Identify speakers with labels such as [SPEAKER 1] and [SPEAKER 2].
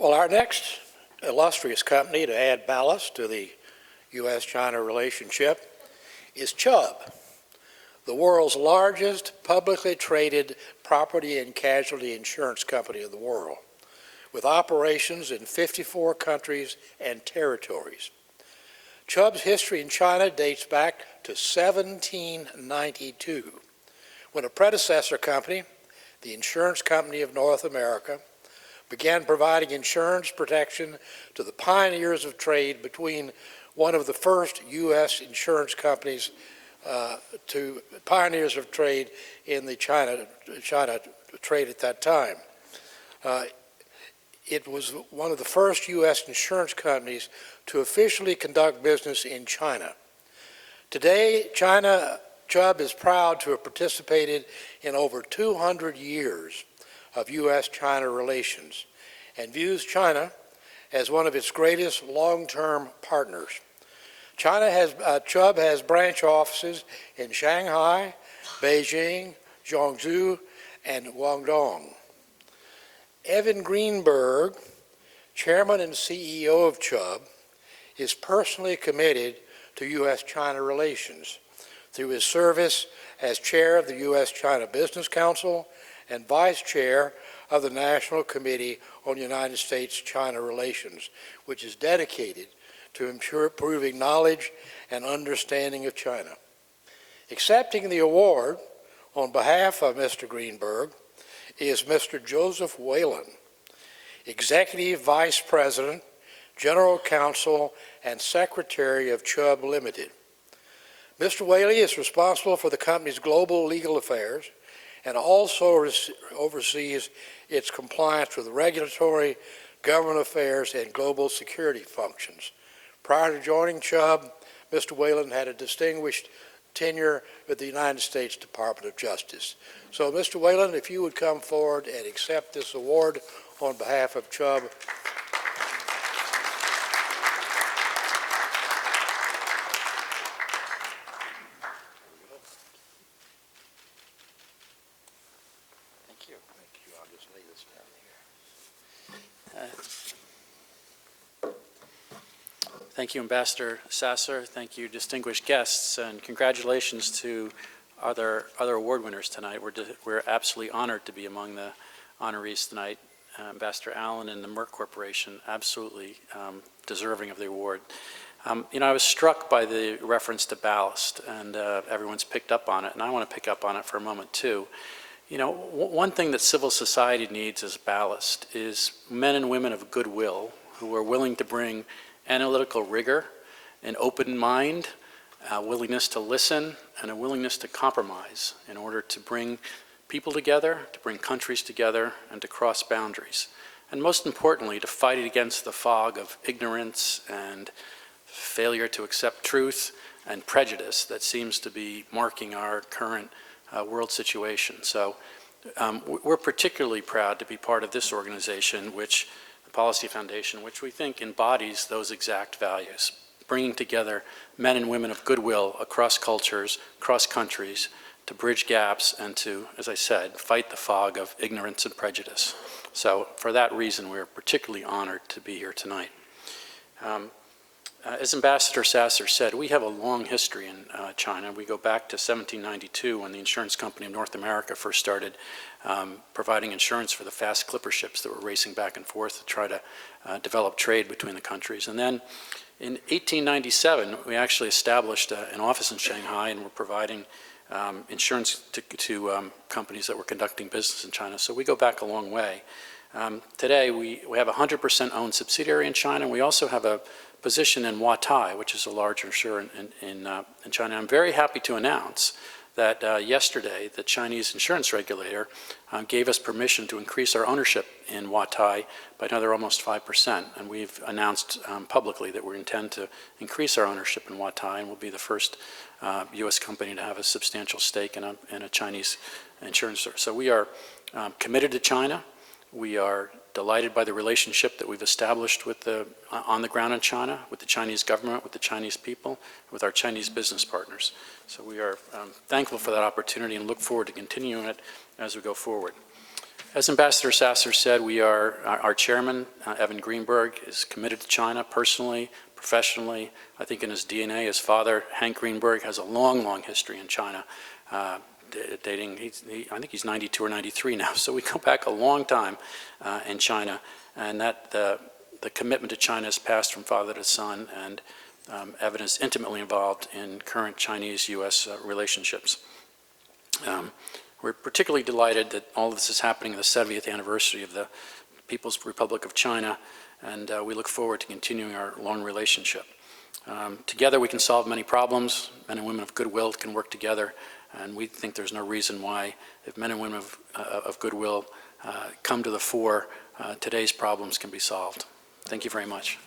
[SPEAKER 1] Well, our next illustrious company to add ballast to the U.S. China relationship is Chubb, the world's largest publicly traded property and casualty insurance company in the world, with operations in 54 countries and territories. Chubb's history in China dates back to 1792, when a predecessor company, the Insurance Company of North America, began providing insurance protection to the pioneers of trade between one of the first U.S. insurance companies to pioneers of trade in the China trade at that time. It was one of the first U.S. insurance companies to officially conduct business in China. Today, Chubb is proud to have participated in over 200 years of U.S. China relations and views China as one of its greatest long-term partners. Chubb has branch offices in Shanghai, Beijing, Zhengzhou, and Guangdong. Evan Greenberg, chairman and CEO of Chubb, is personally committed to U.S. China relations through his service as chair of the U.S. China Business Council and vice chair of the National Committee on United States-China Relations, which is dedicated to improving knowledge and understanding of China. Accepting the award on behalf of Mr. Greenberg is Mr. Joseph Wayland, Executive Vice President, General Counsel, and Secretary of Chubb Limited. Mr. Whaley is responsible for the company's global legal affairs and also oversees its compliance with regulatory, government affairs, and global security functions. Prior to joining Chubb, Mr. Wayland had a distinguished tenure with the United States Department of Justice. So, Mr. Wayland, if you would come forward and accept this award on behalf of Chubb. Thank you. Thank you. I'll just lay this down here.
[SPEAKER 2] Thank you, Ambassador Sasser. Thank you, distinguished guests, and congratulations to other award winners tonight. We're absolutely honored to be among the honorees tonight. Ambassador Allen and the Merck Corporation, absolutely deserving of the award. You know, I was struck by the reference to ballast, and everyone's picked up on it, and I want to pick up on it for a moment too. You know, one thing that civil society needs as ballast is men and women of goodwill who are willing to bring analytical rigor, an open mind, a willingness to listen, and a willingness to compromise in order to bring people together, to bring countries together, and to cross boundaries. And most importantly, to fight against the fog of ignorance and failure to accept truth and prejudice that seems to be marking our current world situation. So we're particularly proud to be part of this organization, which Policy Foundation, which we think embodies those exact values, bringing together men and women of goodwill across cultures, across countries, to bridge gaps and to, as I said, fight the fog of ignorance and prejudice. So for that reason, we're particularly honored to be here tonight. As Ambassador Sasser said, we have a long history in China. We go back to 1792 when the Insurance Company of North America first started providing insurance for the fast clipper ships that were racing back and forth to try to develop trade between the countries. And then in 1897, we actually established an office in Shanghai and were providing insurance to companies that were conducting business in China. So we go back a long way. Today, we have a 100% owned subsidiary in China. We also have a position in Huatai, which is a large insurer in China. I'm very happy to announce that yesterday, the Chinese insurance regulator gave us permission to increase our ownership in Huatai by another almost 5%. And we've announced publicly that we intend to increase our ownership in Huatai, and we'll be the first U.S. company to have a substantial stake in a Chinese insurance. So we are committed to China. We are delighted by the relationship that we've established with on the ground in China, with the Chinese government, with the Chinese people, with our Chinese business partners. So we are thankful for that opportunity and look forward to continuing it as we go forward. As Ambassador Sasser said, our chairman, Evan Greenberg, is committed to China personally, professionally. I think in his DNA, his father, Hank Greenberg, has a long, long history in China, dating, I think he's 92 or 93 now, so we go back a long time in China, and that the commitment to China has passed from father to son, and Evan is intimately involved in current Chinese-U.S. relationships. We're particularly delighted that all of this is happening in the 70th anniversary of the People's Republic of China, and we look forward to continuing our long relationship. Together we can solve many problems. Men and women of goodwill can work together, and we think there's no reason why, if men and women of goodwill come to the fore, today's problems can be solved. Thank you very much.